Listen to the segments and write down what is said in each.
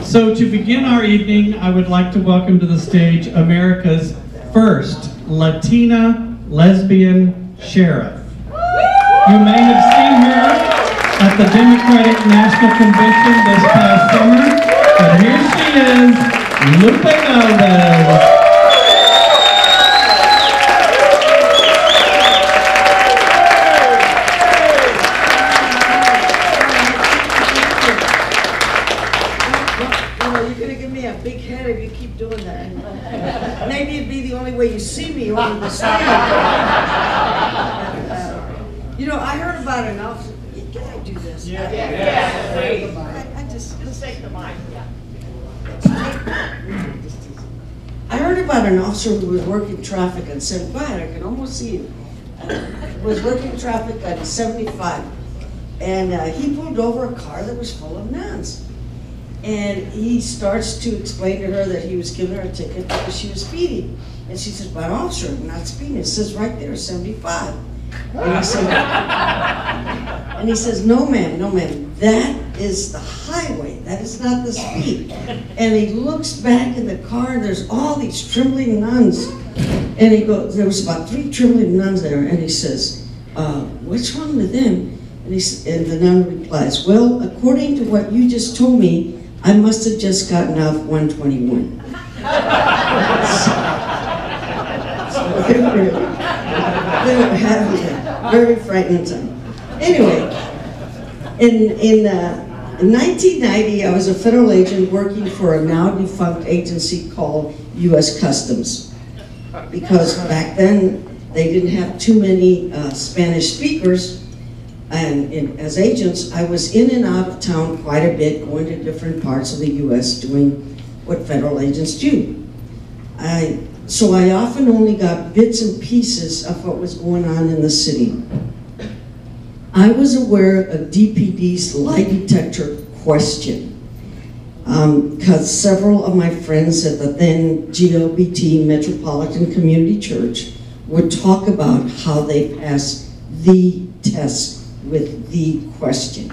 So to begin our evening, I would like to welcome to the stage America's first Latina lesbian sheriff. You may have seen her at the Democratic National Convention this past summer, but here she is, Lupe Valdez. Maybe it'd be the only way you see me over the stage. You know, I heard about an officer. Can I do this? Yeah. I just take the mic. I heard about an officer who was working traffic on 75. I can almost see him. Was working traffic on 75, and he pulled over a car that was full of nuns. And he starts to explain to her that he was giving her a ticket because she was speeding. And she says, "But officer, I'm not speeding. It says right there, 75. And he says, "No ma'am, no ma'am. That is the highway. That is not the speed." And he looks back in the car and there's all these trembling nuns. And he goes, there was about 3 trembling nuns there. And he says, "What's wrong with them?" And the nun replies, "Well, according to what you just told me, I must have just gotten off 121. So they were having a very frightening time. Anyway, in 1990, I was a federal agent working for a now defunct agency called U.S. Customs. Because back then, they didn't have too many Spanish speakers. And as agents, I was in and out of town quite a bit, going to different parts of the U.S. doing what federal agents do. So I often only got bits and pieces of what was going on in the city. I was aware of DPD's lie detector question, because several of my friends at the then GLBT Metropolitan Community Church would talk about how they passed the test with the question.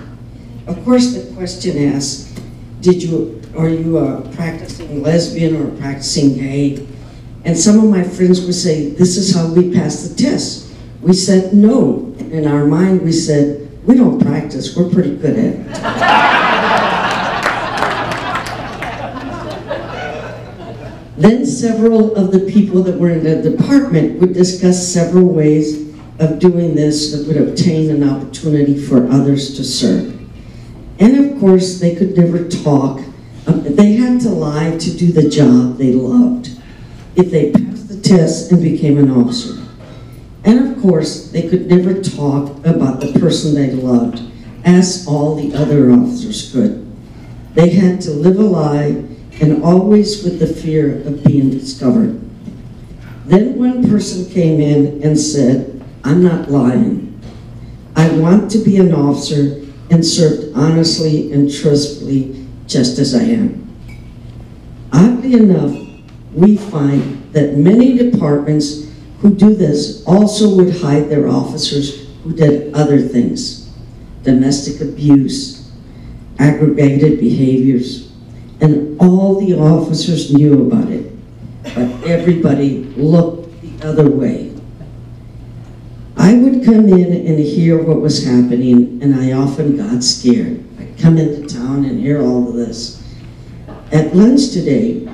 Of course, the question asks, are you practicing lesbian or practicing gay? And some of my friends would say, "This is how we pass the test." We said no. In our mind, we said, "We don't practice, we're pretty good at it." Then several of the people that were in the department would discuss several ways of doing this that would obtain an opportunity for others to serve. And of course, they could never talk. They had to lie to do the job they loved if they passed the test and became an officer. And of course, they could never talk about the person they loved, as all the other officers could. They had to live a lie, and always with the fear of being discovered. Then one person came in and said, "I'm not lying. I want to be an officer and served honestly and trustfully just as I am." Oddly enough, we find that many departments who do this also would hide their officers who did other things: domestic abuse, aggravated behaviors, and all the officers knew about it, but everybody looked the other way. I would come in and hear what was happening, and I often got scared. I'd come into town and hear all of this. At lunch today,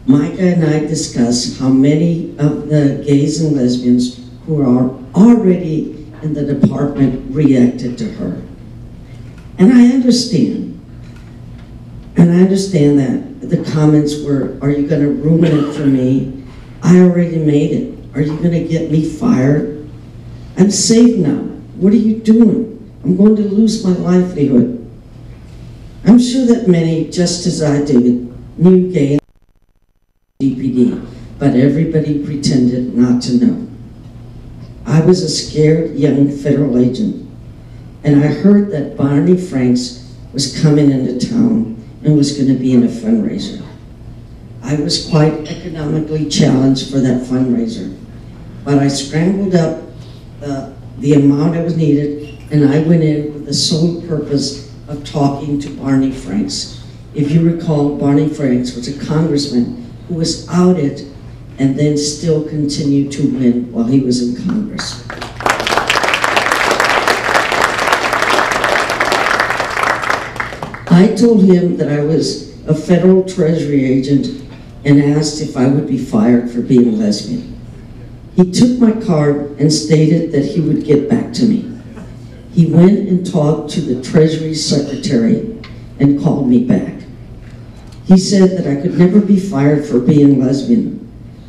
Mica and I discussed how many of the gays and lesbians who are already in the department reacted to her. And I understand. And I understand that the comments were, "Are you going to ruin it for me? I already made it. Are you going to get me fired? I'm safe now. What are you doing? I'm going to lose my livelihood." I'm sure that many, just as I did, knew gay and DPD, but everybody pretended not to know. I was a scared young federal agent, and I heard that Barney Franks was coming into town and was going to be in a fundraiser. I was quite economically challenged for that fundraiser, but I scrambled up the amount that was needed, and I went in with the sole purpose of talking to Barney Franks. If you recall, Barney Franks was a congressman who was outed and then still continued to win while he was in Congress. I told him that I was a federal treasury agent and asked if I would be fired for being a lesbian. He took my card and stated that he would get back to me. He went and talked to the Treasury Secretary and called me back. He said that I could never be fired for being lesbian,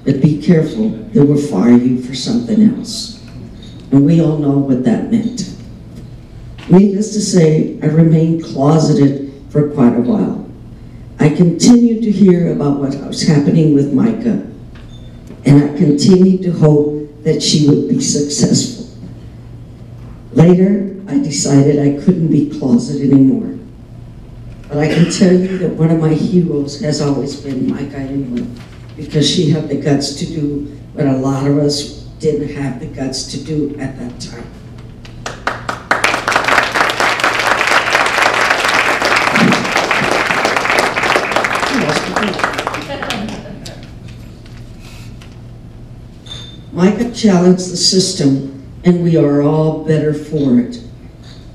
but be careful, they will fire you for something else. And we all know what that meant. Needless to say, I remained closeted for quite a while. I continued to hear about what was happening with Mica, and I continued to hope that she would be successful. Later, I decided I couldn't be closeted anymore. But I can tell you that one of my heroes has always been Mica England, because she had the guts to do what a lot of us didn't have the guts to do at that time. Mica challenged the system, and we are all better for it,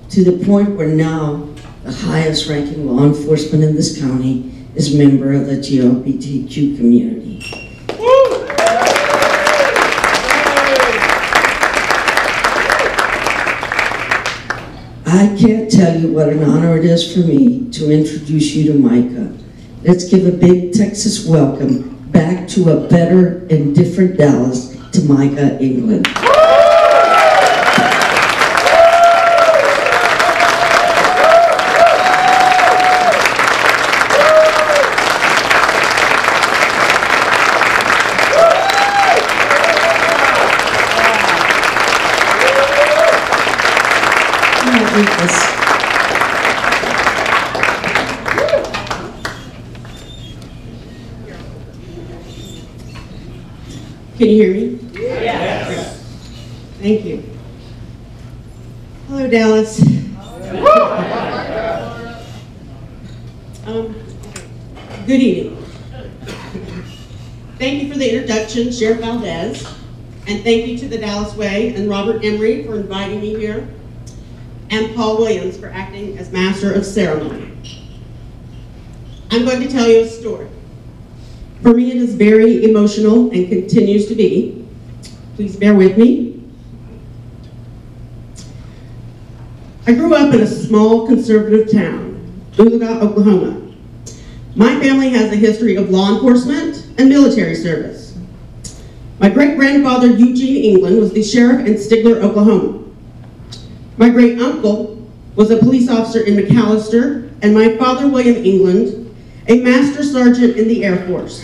to the point where now the highest ranking law enforcement in this county is a member of the GLBTQ community. I can't tell you what an honor it is for me to introduce you to Mica. Let's give a big Texas welcome back to a better and different Dallas, to Mica England. Can you hear me? Yes. Thank you. Hello, Dallas. Good evening. Thank you for the introduction, Sheriff Valdez, and thank you to the Dallas Way and Robert Emery for inviting me here, and Paul Williams for acting as Master of Ceremony. I'm going to tell you a story. For me, it is very emotional and continues to be. Please bear with me. I grew up in a small conservative town, Oologah, Oklahoma. My family has a history of law enforcement and military service. My great-grandfather, Eugene England, was the sheriff in Stigler, Oklahoma. My great-uncle was a police officer in McAllister, and my father, William England, a master sergeant in the Air Force.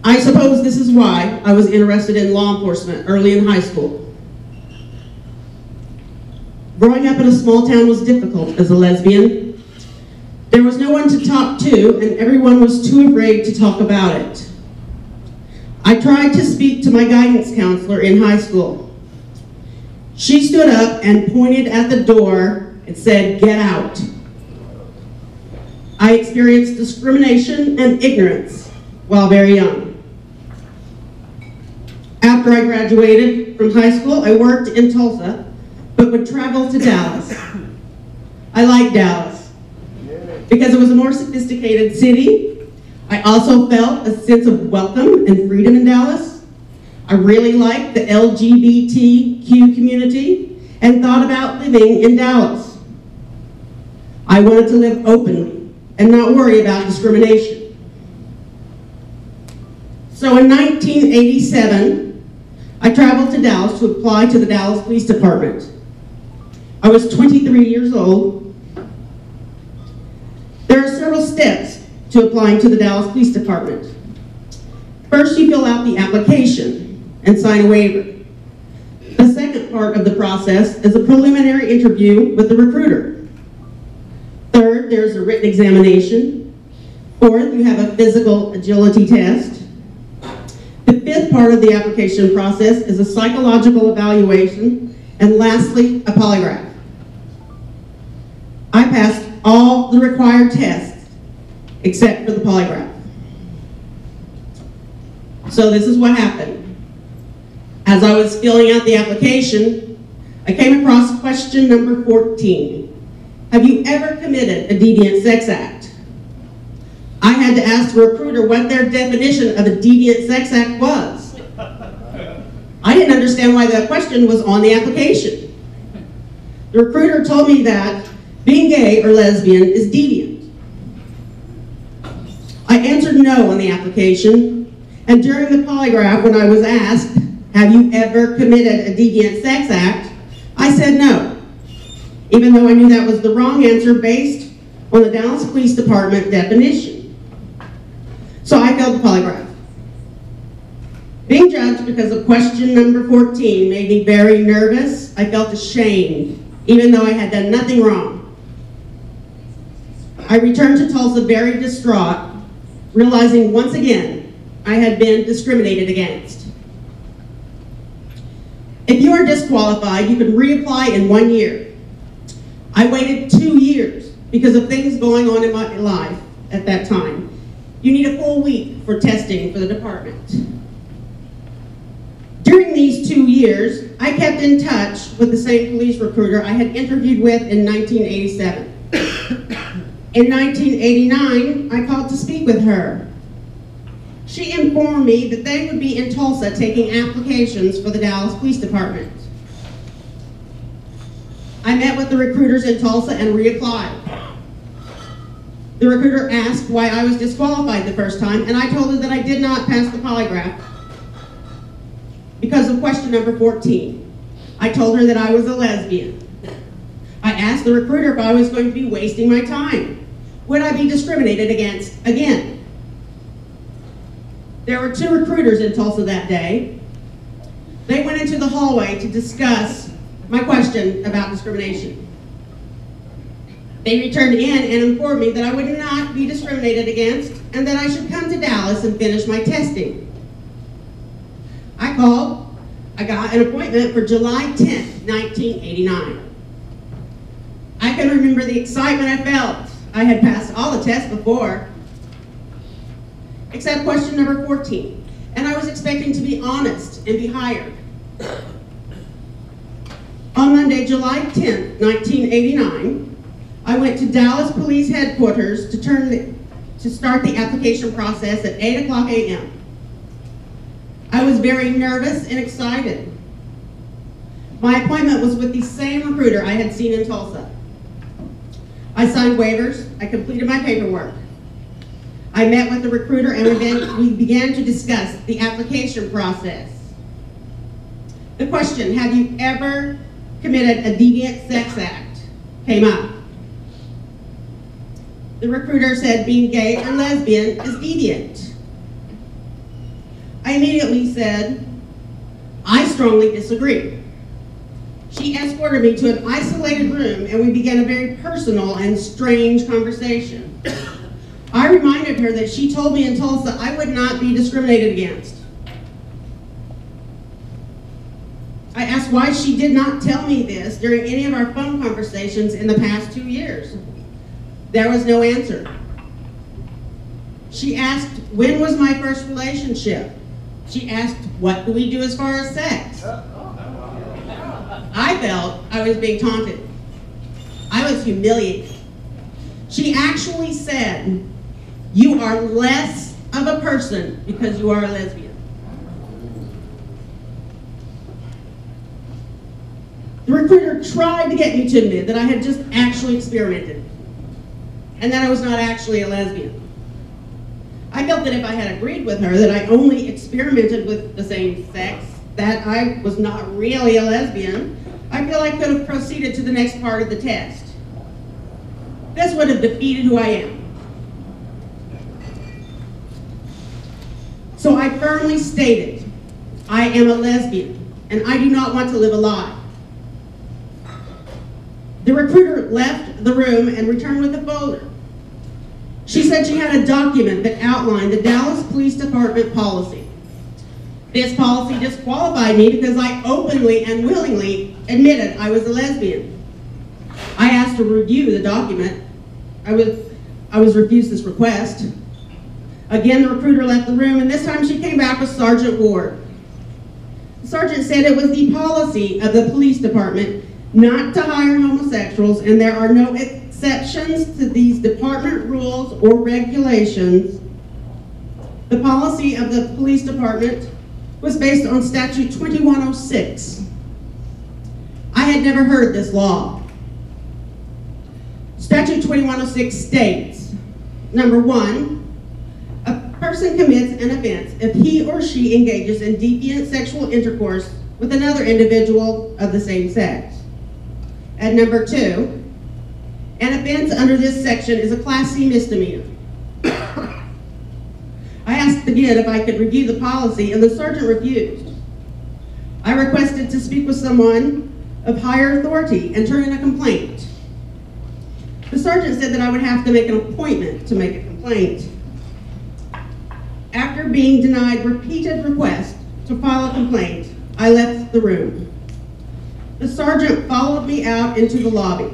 I suppose this is why I was interested in law enforcement early in high school. Growing up in a small town was difficult as a lesbian. There was no one to talk to, and everyone was too afraid to talk about it. I tried to speak to my guidance counselor in high school. She stood up and pointed at the door and said, "Get out." I experienced discrimination and ignorance while very young. After I graduated from high school, I worked in Tulsa, but would travel to Dallas. I like Dallas because it was a more sophisticated city. I also felt a sense of welcome and freedom in Dallas. I really liked the LGBTQ community and thought about living in Dallas. I wanted to live openly and not worry about discrimination. So in 1987, I traveled to Dallas to apply to the Dallas Police Department. I was 23 years old. There are several steps to applying to the Dallas Police Department. First, you fill out the application and sign a waiver. The second part of the process is a preliminary interview with the recruiter. Third, there's a written examination. Fourth, you have a physical agility test. The fifth part of the application process is a psychological evaluation. And lastly, a polygraph. I passed all the required tests except for the polygraph. So this is what happened. As I was filling out the application, I came across question number 14. Have you ever committed a deviant sex act? I had to ask the recruiter what their definition of a deviant sex act was. I didn't understand why that question was on the application. The recruiter told me that being gay or lesbian is deviant. I answered no on the application, and during the polygraph when I was asked, have you ever committed a deviant sex act, I said no, even though I knew that was the wrong answer based on the Dallas Police Department definition. So I failed the polygraph. Being judged because of question number 14 made me very nervous. I felt ashamed, even though I had done nothing wrong. I returned to Tulsa very distraught, realizing once again I had been discriminated against. If you are disqualified, you can reapply in 1 year. I waited 2 years because of things going on in my life at that time. You need a full week for testing for the department. During these 2 years, I kept in touch with the same police recruiter I had interviewed with in 1987. In 1989, I called to speak with her. She informed me that they would be in Tulsa taking applications for the Dallas Police Department. I met with the recruiters in Tulsa and reapplied. The recruiter asked why I was disqualified the first time, and I told her that I did not pass the polygraph because of question number 14. I told her that I was a lesbian. I asked the recruiter if I was going to be wasting my time. Would I be discriminated against again? There were 2 recruiters in Tulsa that day. They went into the hallway to discuss my question about discrimination. They returned in and informed me that I would not be discriminated against and that I should come to Dallas and finish my testing. I called. I got an appointment for July 10th, 1989. I can remember the excitement I felt. I had passed all the tests before, except question number 14, and I was expecting to be honest and be hired. On Monday, July 10th, 1989, I went to Dallas Police Headquarters to start the application process at 8 o'clock a.m. I was very nervous and excited. My appointment was with the same recruiter I had seen in Tulsa. I signed waivers. I completed my paperwork. I met with the recruiter and we began to discuss the application process. The question, have you ever committed a deviant sex act, came up. The recruiter said being gay or lesbian is deviant. I immediately said, I strongly disagree. She escorted me to an isolated room and we began a very personal and strange conversation. I reminded her that she told me in Tulsa I would not be discriminated against. I asked why she did not tell me this during any of our phone conversations in the past 2 years. There was no answer. She asked, when was my first relationship? She asked, what do we do as far as sex? I felt I was being taunted. I was humiliated. She actually said, you are less of a person because you are a lesbian. The recruiter tried to get me to admit that I had just actually experimented and that I was not actually a lesbian. I felt that if I had agreed with her that I only experimented with the same sex, that I was not really a lesbian, I feel I could have proceeded to the next part of the test. This would have defeated who I am. So I firmly stated, I am a lesbian, and I do not want to live a lie. The recruiter left the room and returned with a folder. She said she had a document that outlined the Dallas Police Department policy. This policy disqualified me because I openly and willingly admitted I was a lesbian. I asked to review the document, I was refused this request. Again, the recruiter left the room, and this time she came back with Sergeant Ward. The sergeant said it was the policy of the police department not to hire homosexuals, and there are no exceptions to these department rules or regulations. The policy of the police department was based on Statute 2106. I had never heard this law. Statute 2106 states, number 1, a person commits an offense if he or she engages in deviant sexual intercourse with another individual of the same sex. And number 2, an offense under this section is a Class C misdemeanor. I asked again if I could review the policy, and the sergeant refused. I requested to speak with someone of higher authority and turn in a complaint. The sergeant said that I would have to make an appointment to make a complaint. After being denied repeated requests to file a complaint, I left the room. The sergeant followed me out into the lobby.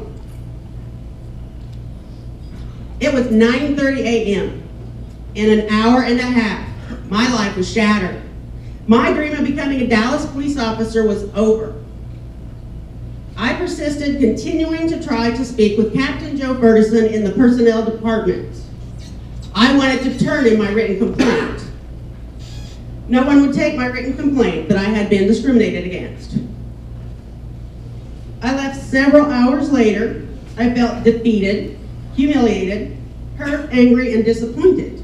It was 9:30 a.m. In an hour and a half, my life was shattered. My dream of becoming a Dallas police officer was over. I persisted, continuing to try to speak with Captain Joe Ferguson in the personnel department. I wanted to turn in my written complaint. No one would take my written complaint that I had been discriminated against. I left several hours later. I felt defeated, humiliated, hurt, angry, and disappointed.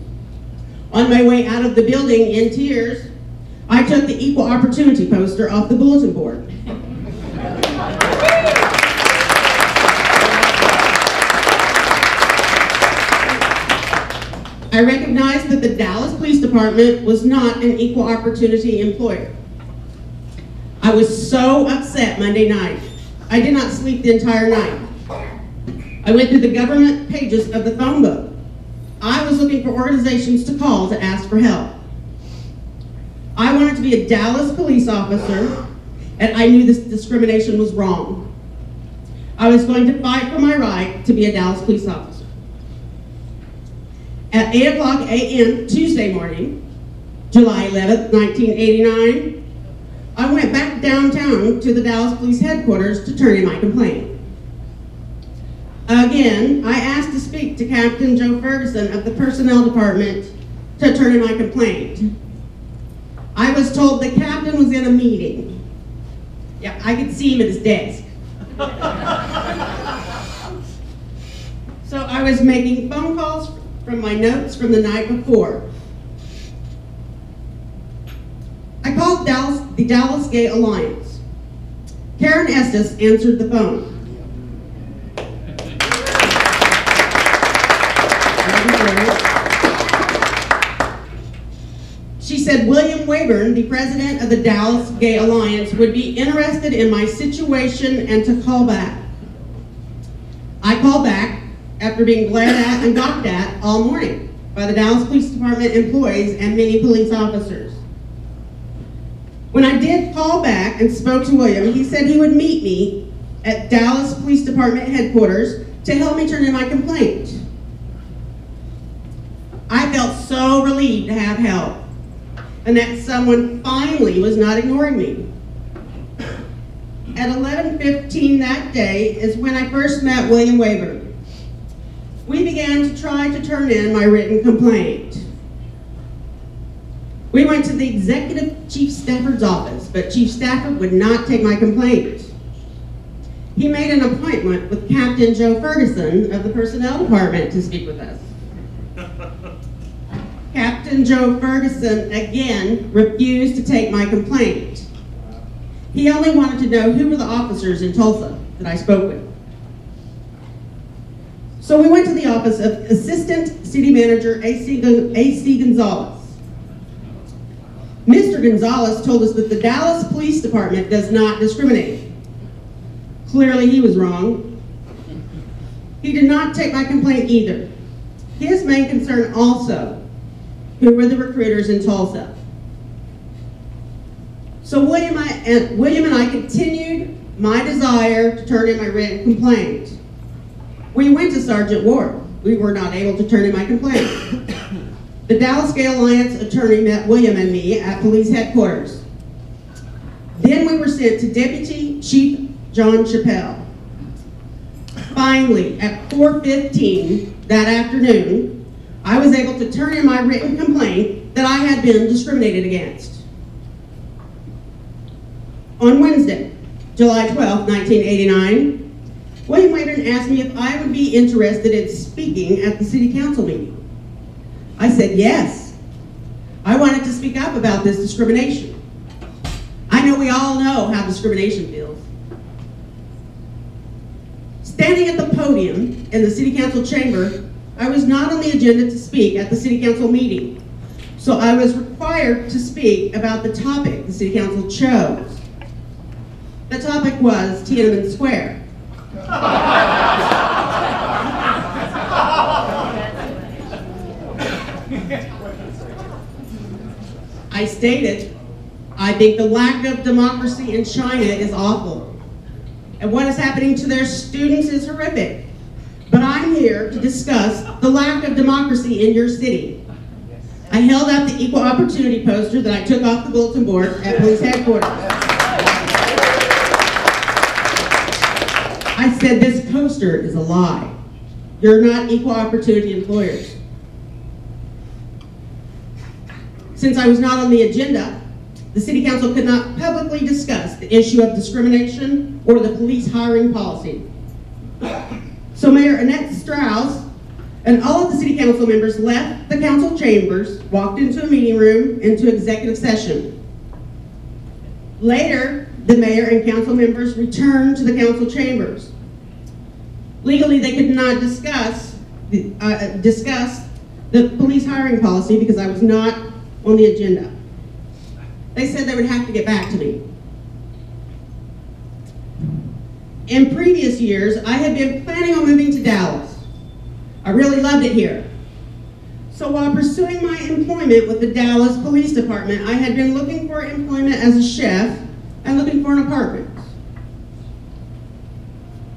On my way out of the building in tears, I took the equal opportunity poster off the bulletin board. I recognized that the Dallas Police Department was not an equal opportunity employer. I was so upset Monday night. I did not sleep the entire night. I went through the government pages of the phone book. I was looking for organizations to call to ask for help. I wanted to be a Dallas police officer, and I knew this discrimination was wrong. I was going to fight for my right to be a Dallas police officer. At 8 o'clock a.m. Tuesday morning, July 11th, 1989, I went back downtown to the Dallas Police Headquarters to turn in my complaint. Again, I asked to speak to Captain Joe Ferguson of the Personnel Department to turn in my complaint. I was told the captain was in a meeting. Yeah, I could see him at his desk. So I was making phone calls from my notes from the night before. I called the Dallas Gay Alliance. Karen Estes answered the phone. She said William Wayburn, the president of the Dallas Gay Alliance, would be interested in my situation and to call back. I called back after being glared at and gawked at all morning by the Dallas Police Department employees and many police officers. When I did call back and spoke to William, he said he would meet me at Dallas Police Department headquarters to help me turn in my complaint. I felt so relieved to have help, and that someone finally was not ignoring me. At 11:15 that day is when I first met William Wayburn. We began to try to turn in my written complaint. We went to the Executive Chief Stafford's office, but Chief Stafford would not take my complaint. He made an appointment with Captain Joe Ferguson of the Personnel Department to speak with us. Captain Joe Ferguson again refused to take my complaint. He only wanted to know who were the officers in Tulsa that I spoke with. So we went to the office of Assistant City Manager A.C. Gonzalez. Mr. Gonzalez told us that the Dallas Police Department does not discriminate. Clearly he was wrong. He did not take my complaint either. His main concern also, who were the recruiters in Tulsa. So William and I continued my desire to turn in my written complaint. We went to Sergeant Ward. we were not able to turn in my complaint. The Dallas Gay Alliance attorney met William and me at police headquarters. Then we were sent to Deputy Chief John Chappelle. Finally, at 4:15 that afternoon, I was able to turn in my written complaint that I had been discriminated against. On Wednesday, July 12, 1989, William Wayburn asked me if I would be interested in speaking at the city council meeting. I said yes. I wanted to speak up about this discrimination. I know we all know how discrimination feels. Standing at the podium in the city council chamber, I was not on the agenda to speak at the city council meeting, so I was required to speak about the topic the city council chose. The topic was Tiananmen Square. I stated, I think the lack of democracy in China is awful, and what is happening to their students is horrific. But I'm here to discuss the lack of democracy in your city. I held up the equal opportunity poster that I took off the bulletin board at police headquarters. I said, this poster is a lie. You're not equal opportunity employers. Since I was not on the agenda, the city council could not publicly discuss the issue of discrimination or the police hiring policy. So Mayor Annette Strauss and all of the city council members left the council chambers, walked into a meeting room, into executive session. Later, the mayor and council members returned to the council chambers. Legally, they could not discuss the police hiring policy because I was not on the agenda. They said they would have to get back to me. In previous years, I had been planning on moving to Dallas. I really loved it here. So while pursuing my employment with the Dallas Police Department, I had been looking for employment as a chef and looking for an apartment.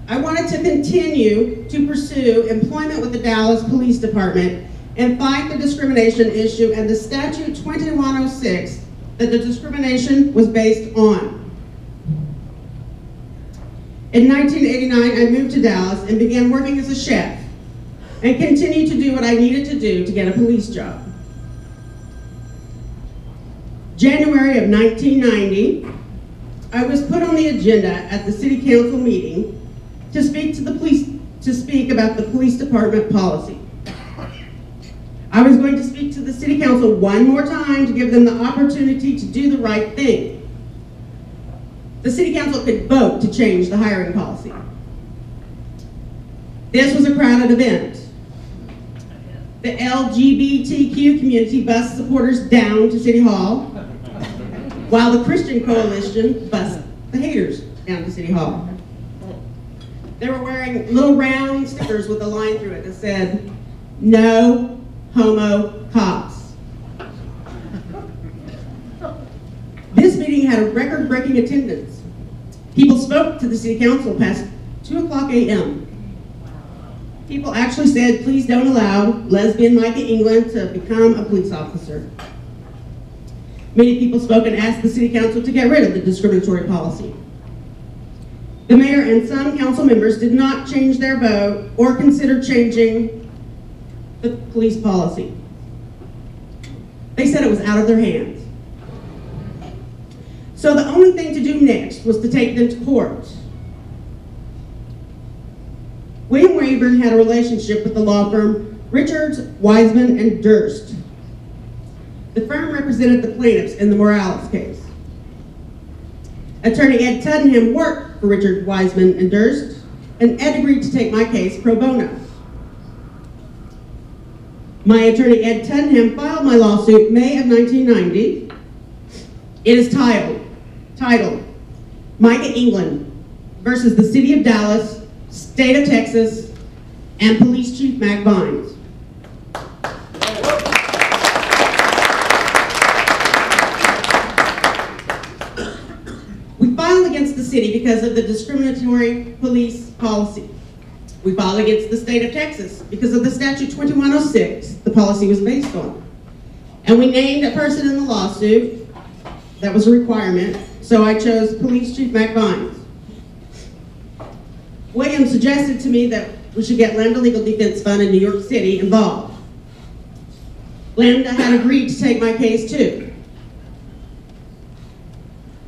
I wanted to continue to pursue employment with the Dallas Police Department and fight the discrimination issue and the statute 2106 that the discrimination was based on. In 1989, I moved to Dallas and began working as a chef and continued to do what I needed to do to get a police job. January of 1990, I was put on the agenda at the city council meeting to speak about the police department policy. I was going to speak to the city council one more time to give them the opportunity to do the right thing. The city council could vote to change the hiring policy. This was a crowded event. The LGBTQ community bussed supporters down to City Hall, while the Christian Coalition bussed the haters down to City Hall. They were wearing little round stickers with a line through it that said, "No homo cops." This meeting had a record-breaking attendance. People spoke to the city council past 2:00 a.m. People actually said, please don't allow lesbian Mica England to become a police officer. Many people spoke and asked the city council to get rid of the discriminatory policy. The mayor and some council members did not change their vote or consider changing the police policy. They said it was out of their hands. So the only thing to do next was to take them to court. William Wayburn had a relationship with the law firm Richards, Wiseman, and Durst. The firm represented the plaintiffs in the Morales case. Attorney Ed Tuddenham worked for Richard Wiseman and Durst, and Ed agreed to take my case pro bono. My attorney Ed Tuddenham filed my lawsuit May of 1990. It is titled Mica England versus the City of Dallas, State of Texas, and Police Chief Mac Vines. We filed against the city because of the discriminatory police policy. We filed against the state of Texas because of the statute 2106 the policy was based on. And we named a person in the lawsuit. That was a requirement, so I chose Police Chief Mac Vines. William suggested to me that we should get Lambda Legal Defense Fund in New York City involved. Lambda had agreed to take my case too.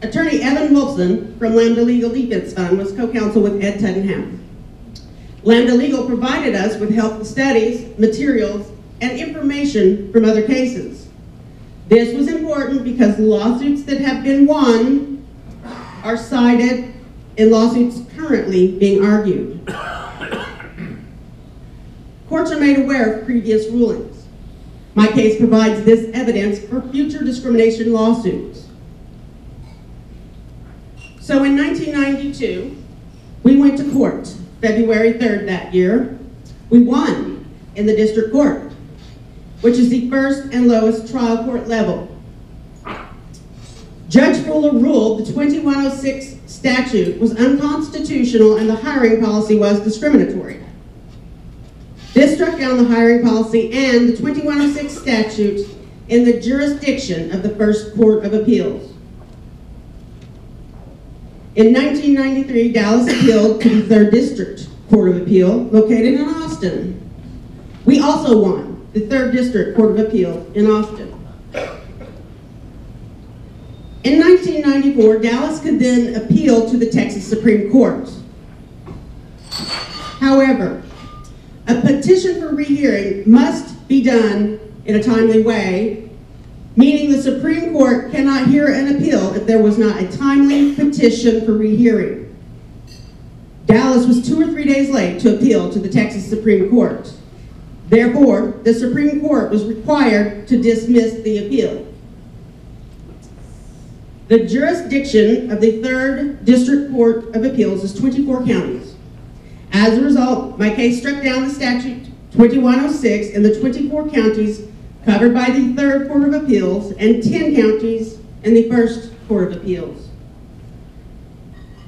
Attorney Evan Wolfson from Lambda Legal Defense Fund was co-counsel with Ed Tuddenham. Lambda Legal provided us with helpful studies, materials, and information from other cases. This was important because lawsuits that have been won are cited in lawsuits currently being argued. Courts are made aware of previous rulings. My case provides this evidence for future discrimination lawsuits. So in 1992, we went to court, February 3rd that year. We won in the district court, which is the first and lowest trial court level. Judge Fuller ruled the 2106 statute was unconstitutional and the hiring policy was discriminatory. This struck down the hiring policy and the 2106 statute in the jurisdiction of the First Court of Appeals. In 1993, Dallas appealed to the 3rd District Court of Appeal, located in Austin. We also won the 3rd District Court of Appeal in Austin. In 1994, Dallas could then appeal to the Texas Supreme Court. However, a petition for rehearing must be done in a timely way, meaning the Supreme Court cannot hear an appeal if there was not a timely petition for rehearing. Dallas was 2 or 3 days late to appeal to the Texas Supreme Court. Therefore, the Supreme Court was required to dismiss the appeal. The jurisdiction of the 3rd District Court of Appeals is 24 counties. As a result, my case struck down the statute 2106 in the 24 counties covered by the 3rd Court of Appeals and 10 counties in the 1st Court of Appeals.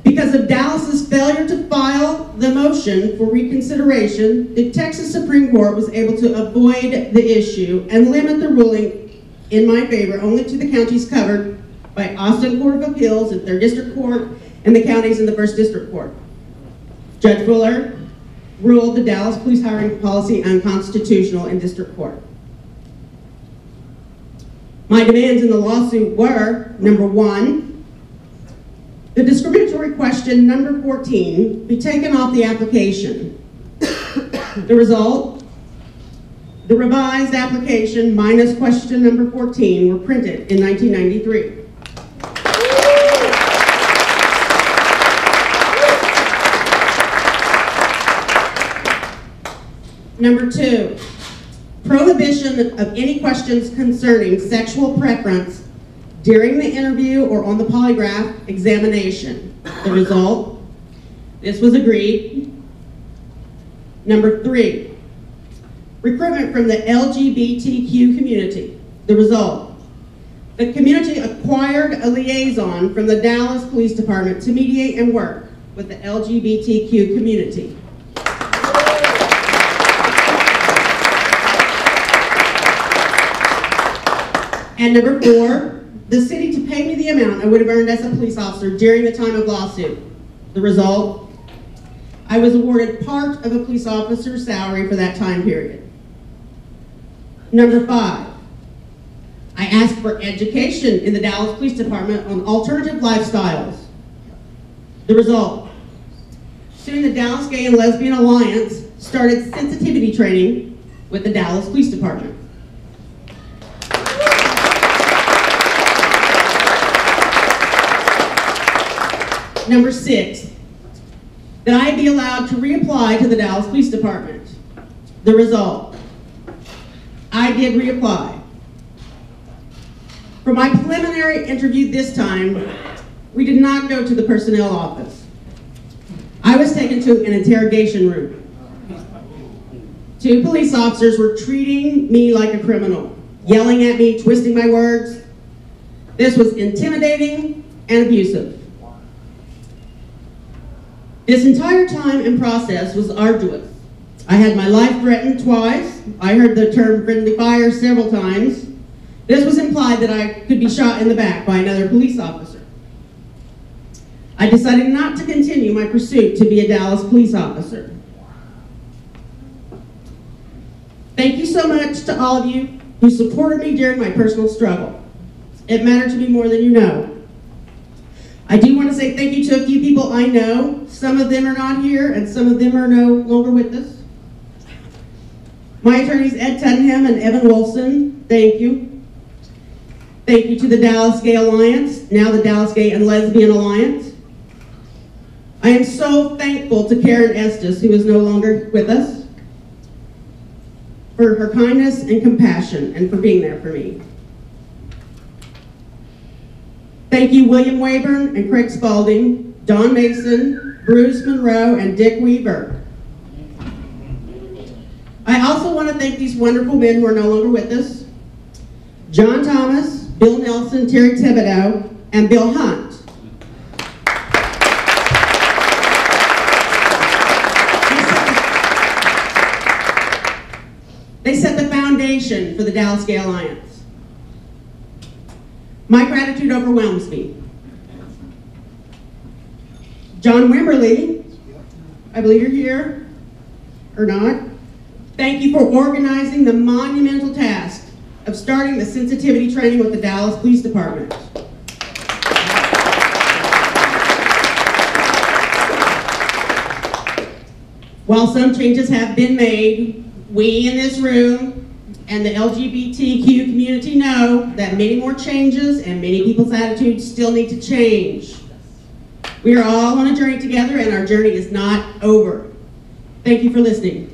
Because of Dallas's failure to file the motion for reconsideration, the Texas Supreme Court was able to avoid the issue and limit the ruling in my favor only to the counties covered by Austin Court of Appeals and 3rd District Court and the counties in the 1st District Court. Judge Fuller ruled the Dallas police hiring policy unconstitutional in District Court. My demands in the lawsuit were, number 1, the discriminatory question number 14 be taken off the application. The result, the revised application minus question number 14 were printed in 1993. Number 2, prohibition of any questions concerning sexual preference during the interview or on the polygraph examination. The result, this was agreed. Number 3, recruitment from the LGBTQ community. The result, the community acquired a liaison from the Dallas Police Department to mediate and work with the LGBTQ community. And number 4, the city to pay me the amount I would have earned as a police officer during the time of lawsuit. The result, I was awarded part of a police officer's salary for that time period. Number 5, I asked for education in the Dallas Police Department on alternative lifestyles. The result, soon the Dallas Gay and Lesbian Alliance started sensitivity training with the Dallas Police Department. Number 6, that I be allowed to reapply to the Dallas Police Department. The result, I did reapply. For my preliminary interview this time, we did not go to the personnel office. I was taken to an interrogation room. 2 police officers were treating me like a criminal, yelling at me, twisting my words. This was intimidating and abusive. This entire time and process was arduous. I had my life threatened twice. I heard the term friendly fire several times. This was implied that I could be shot in the back by another police officer. I decided not to continue my pursuit to be a Dallas police officer. Thank you so much to all of you who supported me during my personal struggle. It mattered to me more than you know. I do want to say thank you to a few people I know. Some of them are not here, and some of them are no longer with us. My attorneys Ed Tuddenham and Evan Wolfson, thank you. Thank you to the Dallas Gay Alliance, now the Dallas Gay and Lesbian Alliance. I am so thankful to Karen Estes, who is no longer with us, for her kindness and compassion and for being there for me. Thank you, William Wayburn and Craig Spalding, Don Mason, Bruce Monroe, and Dick Weaver. I also want to thank these wonderful men who are no longer with us: John Thomas, Bill Nelson, Terry Thibodeau, and Bill Hunt. They set the foundation for the Dallas Gay Alliance. My gratitude overwhelms me. John Wimberly, I believe you're here, or not. Thank you for organizing the monumental task of starting the sensitivity training with the Dallas Police Department. While some changes have been made, we in this room and the LGBTQ community know that many more changes and many people's attitudes still need to change. We are all on a journey together, and our journey is not over. Thank you for listening.